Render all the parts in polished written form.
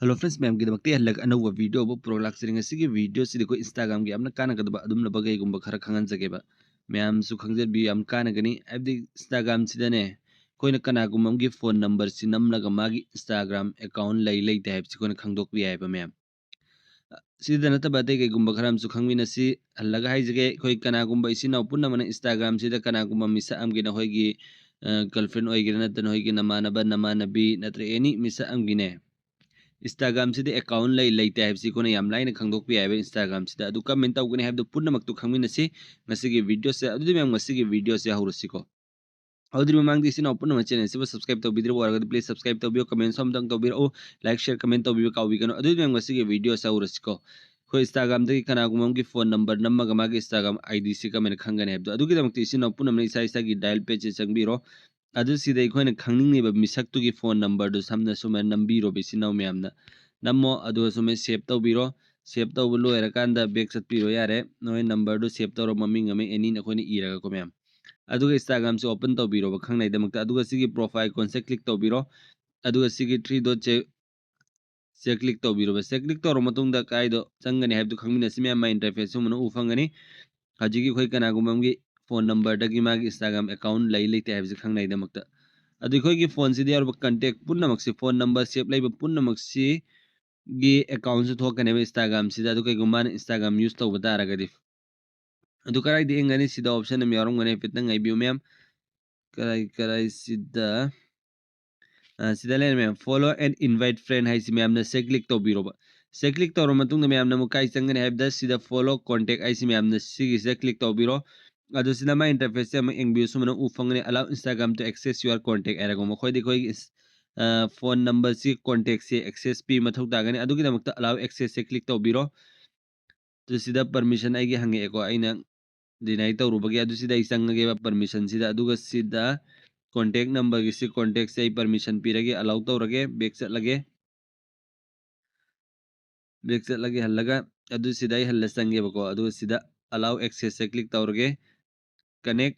Hello friends, ma'am. Kita bakti halag another video bu prolog sering asigi video sidi ko Instagram gi amna kana kadaba adum na bagay gumba khara khangan jage ba. Ma'am su khangjet bi am kana gani abdi Instagram sida ne koi na kana gumam gi phone number si namla ga magi Instagram account lay type si ko na khangdokpi ai ba ma'am. Sida na taba te kay gumba kharam su khangmi na si halaga hai jage koi kana gumba isi na punna mana Instagram sida kana gumba misa am gi na hoi gi girlfriend oi gi na tan hoi gi na mana bi na tre any misa am gi ne. Instagram sida account lay type si ko na yam line khangdokpi ai ba Instagram sida adu comment tawgani habda punna maktu khangminasi ngasigi video se adu mem ngasigi video se hawrusi ko audri mamang di sina punna channel se subscribe taw bidri warga please subscribe taw bio comment som dang taw biro like share comment taw bio kawi kano adu mem ngasigi video se hawrusi ko ko Instagram dagi kana gumam gi phone number namma ga magi Instagram ID si ka men khangane habda adu gi damti sina punna mai isa gi dial page changbiro adu sida ikhoina khangning ba misak tu gi phone number du samna suma nambiro be sinaw memna nammo adu sume save tawbiro save tawbu loirakanda back chatpiro yare noi number du save tawro maming ame any na khoni iraga ko mem aduga Instagram se open tawbiro ba khangnai damakta aduga sigi profile kon se click tawbiro aduga sigi 3 dot se click tawbiro ba se click tawro matungda kaido changani habdu khangmina simya ma interface sumuna ufangani hajigi khoi kana gumamgi phone number dagi magi Instagram account lay te habji khangnai damakta adu khoi gi phone si diar ba contact punna maksi phone number save lay ba punna maksi gi account se thokane ba Instagram sida adu kai gumman Instagram use tawba taragadi adu karai di engani sida option am yarum ngane fitna ngai biu mem karai sida sida len mem follow and invite friend hai si mem na se click to biro ba se click to ro matung mem na mu kai changane habda sida follow contact ai si mem na si se click to biro adu sida ma interface am eng biu sumana u fangane allow Instagram to access your contact era go mo khoi di khoi phone number si contact se access pi mathau dagani adu gi damakta allow access se click to biro to sida permission ai gi hange ko aina deny tawrubagi adu sida isangage ba permission sida aduga sida contact number gi si contact se permission pirage allow tawrage back chatlage hallaga adu sida ai halla sange bako adu sida allow access se click tawrage connect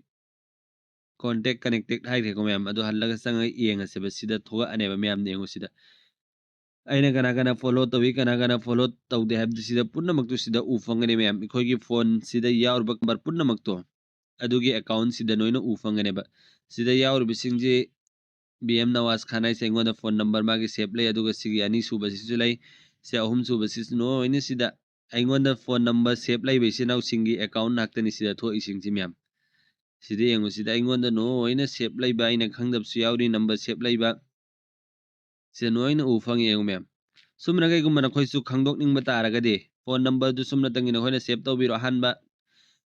contact connected hai ko mem adu hallaga sanga yenga se ba sida thoga ane ba mem nengo sida aina kana follow tawi kana follow tawde habdu sida punna maktu sida ufangane mem khoi gi phone sida yaur ba number punna maktu adugi account sida noina ufangane ba sida yaur bisingji BM Nawaz Khanai sengoda phone number magi save lay aduga sigi ani suba sisu lay se ahum suba sisu no ini sida aingonda phone number save lay be sinau singi account naktani sida tho isingji myam sida yengu sida aingonda no ina save lay ba ina khangdap su yauri number save lay ba se no ina ufang yengu myam sumna kai gumana khoi su khangdok ning ba taragade phone number du sumna tangina khoina save tawbiro hanba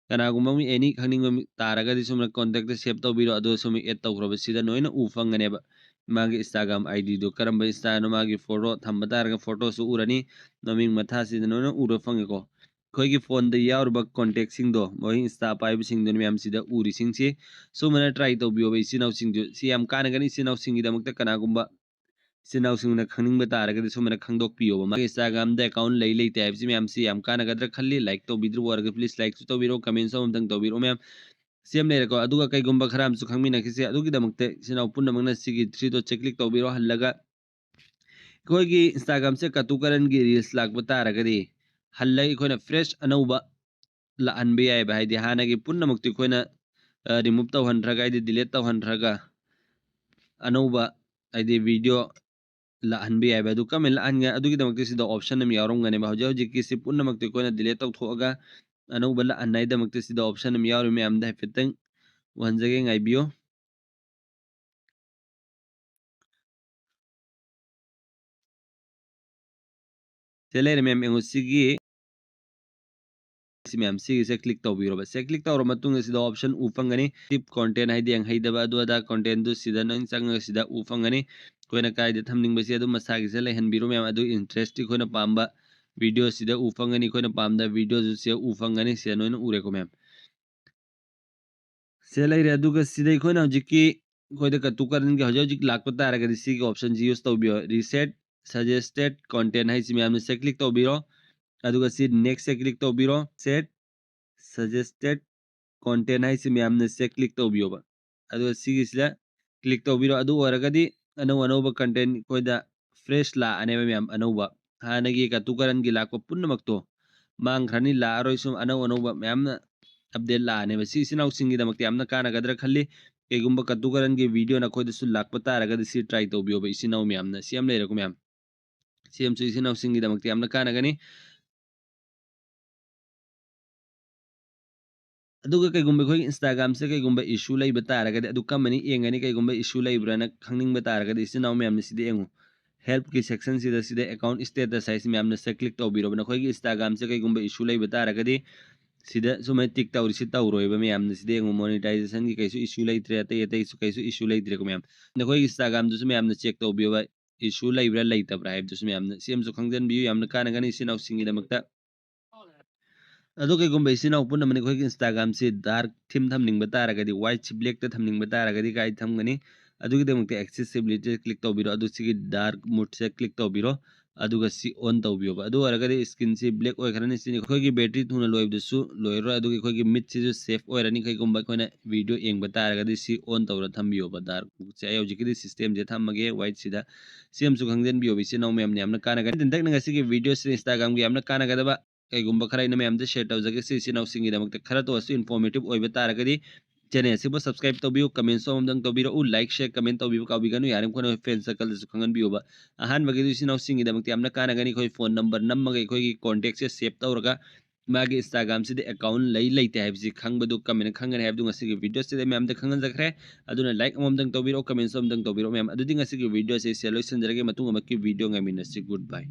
kanagumba mi any khangning mi taragadi sumna contact save tawbiro adu sumi add tawkhroba sida noina ufangane ba magi Instagram ID do karamba Insta no magi photo thamba taraga photo su urani naming matha sida noina uro fange ko khoi gi phone da yaur ba contact sing do moi Insta pai sing do mi am sida uri sing si sumana try tawbiyo ba isinaw sing do si am kana gani sinaw sing gi damakta kanagumba sinaw singna khangning ba taragadi sumana khangdokpiyo ba Instagram da account lay te apps mi am si am kana gadra khalli like to bidru warga please like to biro comment so amtang to biro mem sem le ko aduga kai gumba kharam su khangmina kisi adugi damakte sinaw punna magna sigi 3 to check click to biro hallaga koi gi Instagram se katukaran gi reels lak ba taragadi hallai koina fresh anauba la anbe ai ba haidi hana gi punna mukti koina remove taw handraga ai delete taw handraga anauba ai video la hanbi ai ba du kamen la anga adu gi damakti sida option am yarom ngane ba hoja hoji ki si punna makti koina delete taw thoga anu bala annai damakti sida option am yarom me am da fiteng wanjage ngai bio telere mem engo sigi si mem sigi se click taw biro ba se click taw ro matung sida option ufangani tip content hai diang hai daba adu ada content du sida nang sang sida ufangani koina kai de thamning ba si adu masagi se lehan biro mem adu interest koina pamba video sida ufangani koina pamda video ju se ufangani se noina ure ko mem se lai re aduga sidai khoina hojiki khoida ka tukarin ge hoja hojik lakpa tara ga risi ge option ji use tawbio reset suggested content hai simi amne se click tawbiro aduga si next se click tawbiro set suggested content hai simi amne se click tawbio ba aduga si gisla click tawbiro adu waragadi ano ano ba content khoida fresh la ane ma'am अनौबा हानगी का तुकरन गी लाको पुनमक्तो मांगखरनी ला अरोय सुम अनौबा ma'am update ला आने बसी सिनाउ सिंगी दमक्ति आमना काना गदर खल्ली केगुम्बा कतुकरन गी वीडियो ना खोयदसु लाकपा तारगद सि ट्राई तौबियो बा इसिनाउ मैम ना सियम लेरको मैम सियम सु इसिनाउ सिंगी दमक्ति आमना काना गनी अदुगा कईगुम्बे खोई इंस्टाग्राम से कईगुम्बे इशू लई बतारगदे अदु कमनी एंगनी कईगुम्बे इशू लई ब्राना खंगनिंग बतारगदे इसिनाउ मैम सिदे एंगु हेल्प की सेक्शन सिदे अकाउंट स्टेटस है मैम से क्लिक तौबिरो बना खोई इंस्टाग्राम से कईगुम्बे इशू लई बतारगदे सिदा सुमै टिक तौरी सि तौरोइबा मैम सिदे एंगु मोनेटाइजेशन की कैसु इशू लईत्रे अतै अतै कैसु इशू लईत्रे को मैम नखोई इंस्टाग्राम दुसु मैम चेक तौबियोबा इशू लईब्रा लईतब्रा हाइब दुसु मैम सेम सु खंगजन बियु याम कानगनी सिनाउ सिंगी दमक्ता अदो कईगुम्बे इसिनाउ पुनमनि खोई इंस्टाग्राम से डार्क थीम थमनिंग तारगदि व्हाइट से ब्लैक ता थमनिंग तारगदि गाइ थमगनी अदुगी दमक्ते एक्सेसिबिलिटी क्लिक तौबिरो अदु सिगी डार्क मोड से क्लिक तौबिरो अदुगा सि ऑन तौबियोबा अदु अरगदि स्क्रीन से ब्लैक ओइखरनि सिनि खोगी बैटरी थुना लोइबदसु लोइरो अदुगी खोगी मिट से सेफ ओइरनि कईगुम्बा खोइना वीडियो एंग तारगदि सि ऑन तौरा थमबियोबा डार्क मोड से आयोजिकि सिस्टम जे थमगे व्हाइट सिदा सेम सु खंगजन बियोबि सिनाउ मैम ने हमना कानागा दिनतक नंगसिगी वीडियो से इंस्टाग्राम गी हमना कानागदबा कईगुम्बा खरा इन मैम से शेयर तौजगे सि सिनाउ सिंगी दमक्ते खरा तो असु इन्फॉर्मेटिव ओइबा तारगदि चैनल से सब्सक्राइब तौबियो कमेंट सोमदंग तौबिरो लाइक शेयर कमेंट तौबियो काबिगनु यारम कोन फ्रेंड सर्कल से खंगन बियोबा अहान बगे सिनाउ सिंगी दमक्ते हमना कानागनी खोई फोन नंबर नम्मगे खोई कांटेक्ट से सेव तौरगा मागे इंस्टाग्राम से अकाउंट लई लईते हाइबसि खंगबदु कमेंट खंगन हाइबदु ngasi वीडियो से मैम दे खंगन जखरे अदुना लाइक अममदंग तौबिरो कमेंट सोमदंग तौबिरो मैम अदुदि ngasi वीडियो से सेलोइसन जरगे मतुंग अमकी video ngami nasi good bye.